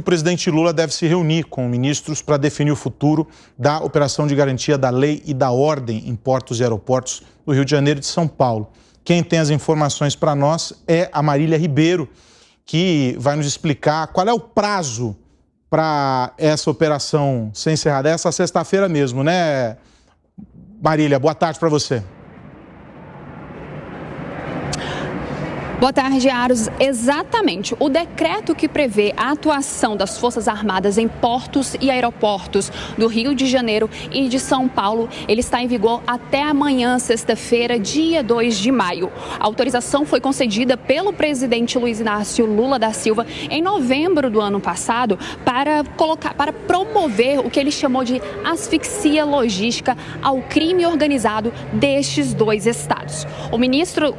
presidente Lula deve se reunir com ministros para definir o futuro da operação de garantia da lei e da ordem em portos e aeroportos do Rio de Janeiro e de São Paulo. Quem tem as informações para nós é a Marília Ribeiro, que vai nos explicar qual é o prazo para essa operação ser encerrada. Essa sexta-feira mesmo, né, Marília? Boa tarde para você. Boa tarde, Aros. Exatamente. O decreto que prevê a atuação das Forças Armadas em portos e aeroportos do Rio de Janeiro e de São Paulo, ele está em vigor até amanhã, sexta-feira, dia 2 de maio. A autorização foi concedida pelo presidente Luiz Inácio Lula da Silva em novembro do ano passado para promover o que ele chamou de asfixia logística ao crime organizado destes dois estados. O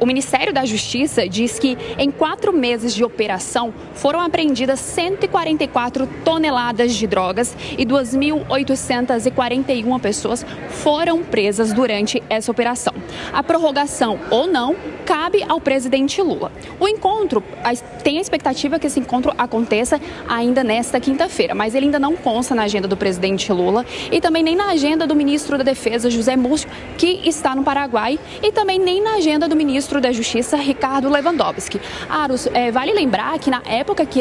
Ministério da Justiça diz que em 4 meses de operação foram apreendidas 144 toneladas de drogas e 2.841 pessoas foram presas durante essa operação. A prorrogação ou não cabe ao presidente Lula. O encontro, tem a expectativa que esse encontro aconteça ainda nesta quinta-feira, mas ele ainda não consta na agenda do presidente Lula e também nem na agenda do ministro da Defesa, José Múcio, que está no Paraguai, e também nem na agenda do ministro da Justiça, Ricardo Lewandowski. Aros, vale lembrar que na época que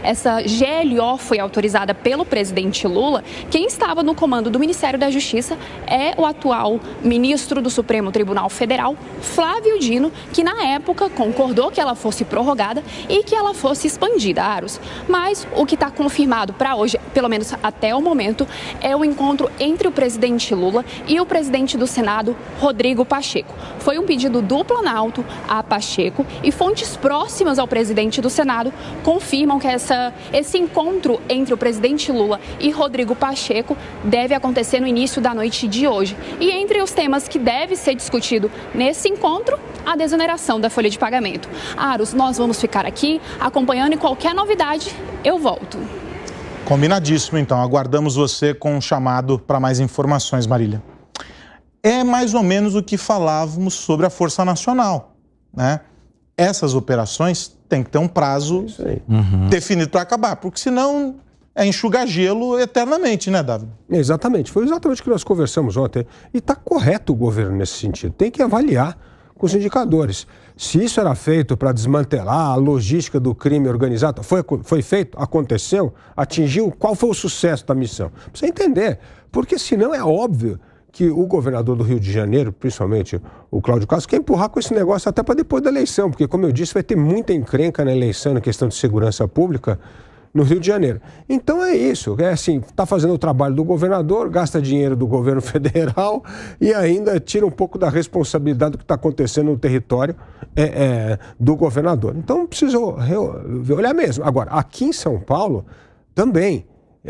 essa GLO foi autorizada pelo presidente Lula, quem estava no comando do Ministério da Justiça é o atual ministro do Supremo Tribunal Federal, Flávio Dino, que na época concordou que ela fosse prorrogada e que ela fosse expandida, Aros. Mas o que está confirmado para hoje, pelo menos até o momento, é o encontro entre o presidente Lula e o presidente do Senado, Rodrigo Pacheco. Foi um pedido do Planalto a Pacheco e fontes próximas ao presidente do Senado confirmam que esse encontro entre o presidente Lula e Rodrigo Pacheco deve acontecer no início da noite de hoje. E entre os temas que deve ser discutido nesse encontro, a desoneração da folha de pagamento. Aros, nós vamos ficar aqui acompanhando e qualquer novidade eu volto. Combinadíssimo, então. Aguardamos você com um chamado para mais informações, Marília. É mais ou menos o que falávamos sobre a Força Nacional, né? Essas operações têm que ter um prazo definido para acabar, porque senão é enxugar gelo eternamente, né, Davi? Exatamente, foi exatamente o que nós conversamos ontem. E está correto o governo nesse sentido, tem que avaliar com os indicadores. Se isso era feito para desmantelar a logística do crime organizado, foi feito, aconteceu, atingiu, qual foi o sucesso da missão? Precisa entender, porque senão é óbvio que o governador do Rio de Janeiro, principalmente o Cláudio Castro, quer empurrar com esse negócio até para depois da eleição, porque, como eu disse, vai ter muita encrenca na eleição, na questão de segurança pública no Rio de Janeiro. Então é isso, é assim, está fazendo o trabalho do governador, gasta dinheiro do governo federal e ainda tira um pouco da responsabilidade do que está acontecendo no território do governador. Então precisa olhar mesmo. Agora, aqui em São Paulo, também,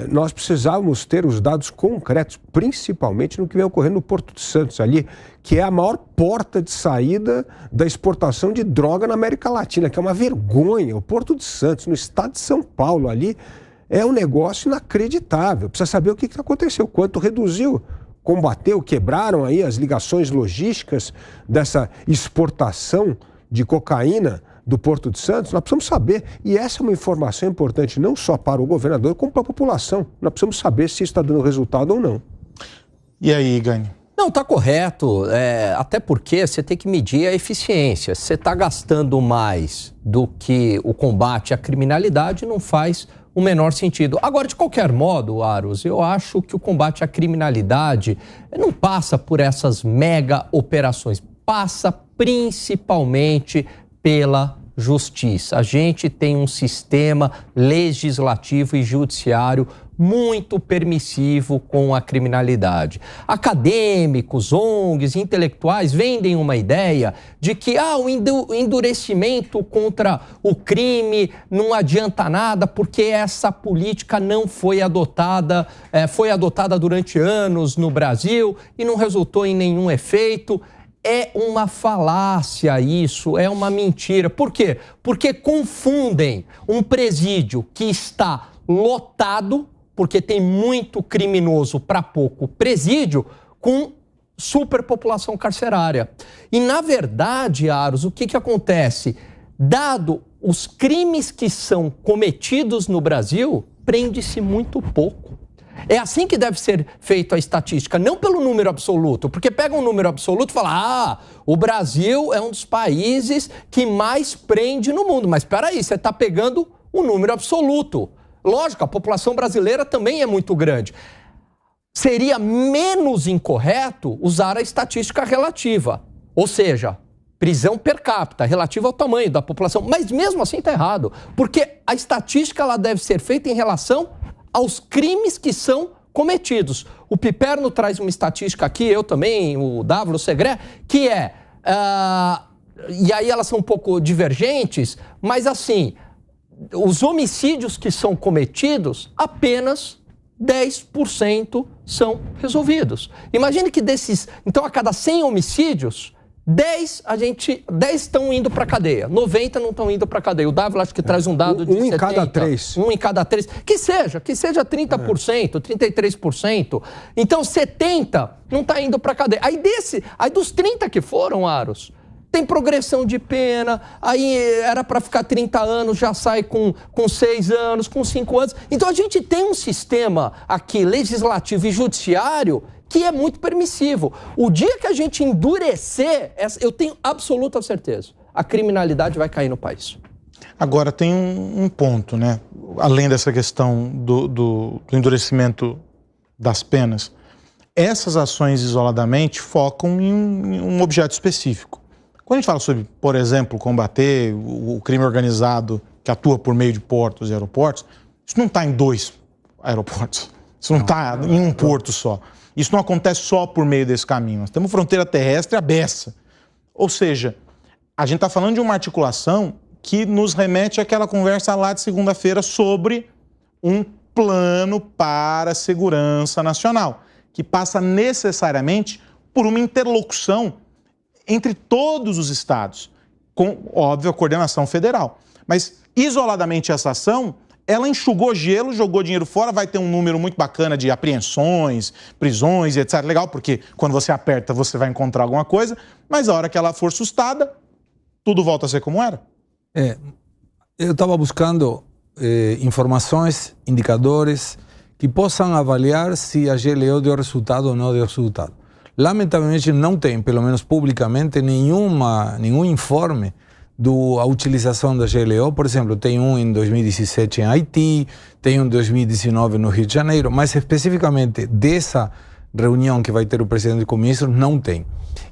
nós precisávamos ter os dados concretos, principalmente no que vem ocorrendo no Porto de Santos ali, que é a maior porta de saída da exportação de droga na América Latina, que é uma vergonha. O Porto de Santos, no estado de São Paulo ali, é um negócio inacreditável. Precisa saber o que aconteceu, quanto reduziu, combateu, quebraram aí as ligações logísticas dessa exportação de cocaína do Porto de Santos. Nós precisamos saber, e essa é uma informação importante não só para o governador, como para a população. Nós precisamos saber se isso está dando resultado ou não. E aí, Gani? Não, está correto, até porque você tem que medir a eficiência. Se você está gastando mais do que o combate à criminalidade, não faz o menor sentido. Agora, de qualquer modo, Aros, eu acho que o combate à criminalidade não passa por essas mega operações, passa principalmente pela justiça. A gente tem um sistema legislativo e judiciário muito permissivo com a criminalidade. Acadêmicos, ONGs, intelectuais vendem uma ideia de que o endurecimento contra o crime não adianta nada porque essa política não foi adotada, foi adotada durante anos no Brasil e não resultou em nenhum efeito. É uma falácia isso, é uma mentira. Por quê? Porque confundem um presídio que está lotado, porque tem muito criminoso para pouco presídio, com superpopulação carcerária. E, na verdade, Aros, o que acontece? Dado os crimes que são cometidos no Brasil, prende-se muito pouco. É assim que deve ser feita a estatística, não pelo número absoluto, porque pega um número absoluto e fala, o Brasil é um dos países que mais prende no mundo. Mas espera aí, você está pegando o número absoluto. Lógico, a população brasileira também é muito grande. Seria menos incorreto usar a estatística relativa, ou seja, prisão per capita, relativa ao tamanho da população. Mas mesmo assim está errado, porque a estatística ela deve ser feita em relação aos crimes que são cometidos. O Piperno traz uma estatística aqui, eu também, o Dávila, o Segré, que é... e aí elas são um pouco divergentes, mas assim, os homicídios que são cometidos, apenas 10% são resolvidos. Imagine que desses... Então, a cada 100 homicídios... 10 estão indo para a cadeia, 90 não estão indo para a cadeia. O Dávila acho que traz um dado de 70. Em cada 3. Um em cada 3. Que seja 30%, 33%. Então 70 não está indo para a cadeia. Aí dos 30 que foram, Aros, tem progressão de pena, aí era para ficar 30 anos, já sai com 6 anos, com 5 anos. Então a gente tem um sistema aqui legislativo e judiciário que é muito permissivo. O dia que a gente endurecer, eu tenho absoluta certeza, a criminalidade vai cair no país. Agora, tem um ponto, né? Além dessa questão do endurecimento das penas, essas ações isoladamente focam em um objeto específico. Quando a gente fala sobre, por exemplo, combater o crime organizado que atua por meio de portos e aeroportos, isso não está em 2 aeroportos, isso não está em um porto só. Isso não acontece só por meio desse caminho. Nós temos fronteira terrestre à beça. Ou seja, a gente está falando de uma articulação que nos remete àquela conversa lá de segunda-feira sobre um plano para a segurança nacional, que passa necessariamente por uma interlocução entre todos os estados, com, óbvio, a coordenação federal. Mas, isoladamente, essa ação... ela enxugou gelo, jogou dinheiro fora, vai ter um número muito bacana de apreensões, prisões, etc. Legal, porque quando você aperta, você vai encontrar alguma coisa, mas a hora que ela for sustada, tudo volta a ser como era. Eu estava buscando informações, indicadores que possam avaliar se a GLO deu resultado ou não deu resultado. Lamentavelmente não tem, pelo menos publicamente, nenhum informe da utilização da GLO. Por exemplo, tem um em 2017 em Haiti, tem um em 2019 no Rio de Janeiro, mas especificamente dessa reunião que vai ter o presidente com ministros, não tem.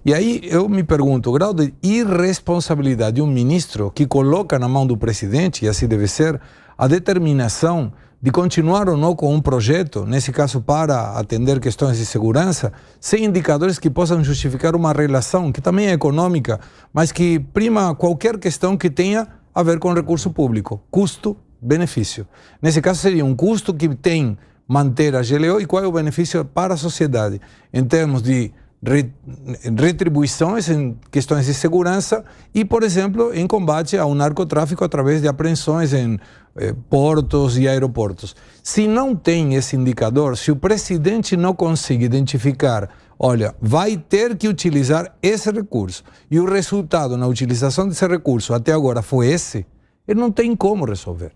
E aí eu me pergunto, o grau de irresponsabilidade de um ministro que coloca na mão do presidente, e assim deve ser, a determinação de continuar ou não com um projeto, nesse caso para atender questões de segurança, sem indicadores que possam justificar uma relação que também é econômica, mas que prima qualquer questão que tenha a ver com recurso público, custo-benefício. Nesse caso seria um custo que tem manter a GLO e qual é o benefício para a sociedade, em termos de retribuições em questões de segurança e, por exemplo, em combate ao narcotráfico através de apreensões em portos e aeroportos. Se não tem esse indicador, se o presidente não consegue identificar, olha, vai ter que utilizar esse recurso e o resultado na utilização desse recurso até agora foi esse, ele não tem como resolver.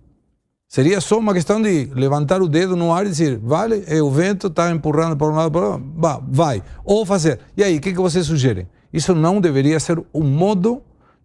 Seria só uma questão de levantar o dedo no ar e dizer, vale, o vento está empurrando para um lado, para outro, vai. Ou fazer. E aí, o que você sugere? Isso não deveria ser um modo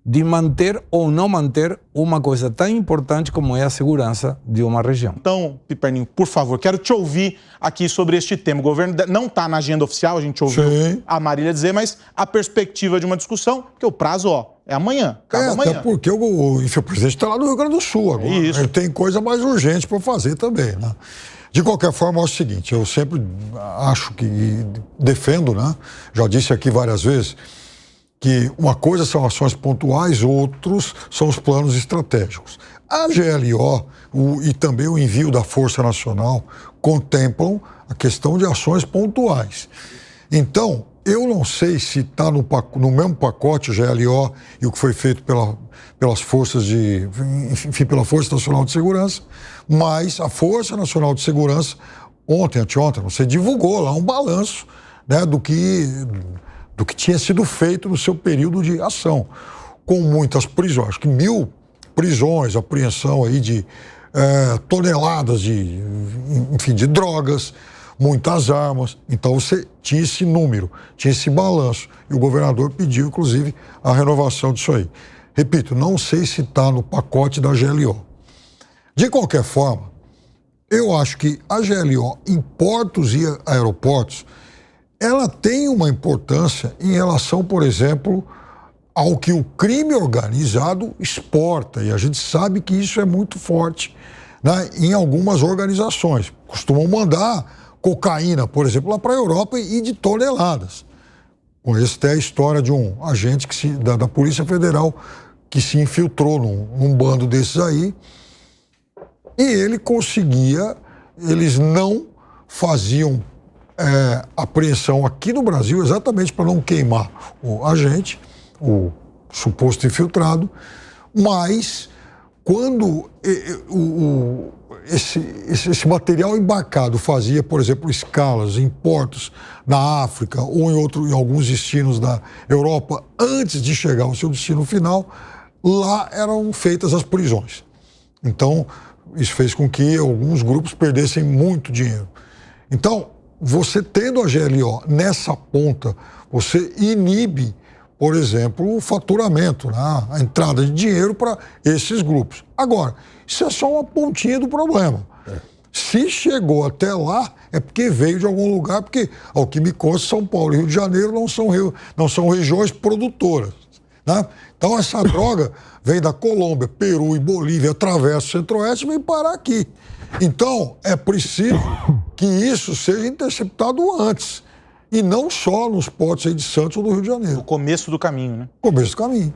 de manter ou não manter uma coisa tão importante como é a segurança de uma região. Então, Piperninho, por favor, quero te ouvir aqui sobre este tema. O governo não está na agenda oficial, a gente ouviu a Marília dizer, mas a perspectiva de uma discussão, porque o prazo, é amanhã, amanhã. Até porque o presidente está lá no Rio Grande do Sul agora. Isso. Ele tem coisa mais urgente para fazer também, né? De qualquer forma, é o seguinte, eu sempre acho que defendo, né? Já disse aqui várias vezes, que uma coisa são ações pontuais, outros são os planos estratégicos. A GLO e também o envio da Força Nacional contemplam a questão de ações pontuais. Então, eu não sei se está no mesmo pacote GLO e o que foi feito pelas forças pela Força Nacional de Segurança, mas a Força Nacional de Segurança, anteontem, você divulgou lá um balanço, né, do que tinha sido feito no seu período de ação, com muitas prisões, acho que 1000 prisões, apreensão aí de toneladas de drogas, muitas armas. Então você tinha esse número, tinha esse balanço. E o governador pediu, inclusive, a renovação disso aí. Repito, não sei se está no pacote da GLO. De qualquer forma, eu acho que a GLO em portos e aeroportos, ela tem uma importância em relação, por exemplo, ao que o crime organizado exporta. E a gente sabe que isso é muito forte, né, em algumas organizações. Costumam mandar cocaína, por exemplo, lá para a Europa e de toneladas. Conheço até a história de um agente da Polícia Federal que se infiltrou num bando desses aí, e ele conseguia, eles não faziam apreensão aqui no Brasil exatamente para não queimar o agente, o suposto infiltrado, mas quando esse material embarcado fazia, por exemplo, escalas em portos na África ou em alguns destinos da Europa, antes de chegar ao seu destino final, lá eram feitas as prisões. Então, isso fez com que alguns grupos perdessem muito dinheiro. Então, você tendo a GLO nessa ponta, você inibe, por exemplo, o faturamento, né? A entrada de dinheiro para esses grupos. Agora, isso é só uma pontinha do problema. Se chegou até lá, é porque veio de algum lugar, porque, ao que me consta, São Paulo e Rio de Janeiro não são regiões produtoras, né? Então, essa droga vem da Colômbia, Peru e Bolívia, atravessa o Centro-Oeste e vem parar aqui. Então, é preciso que isso seja interceptado antes. E não só nos portos aí de Santos ou do Rio de Janeiro. O começo do caminho, né? Começo do caminho.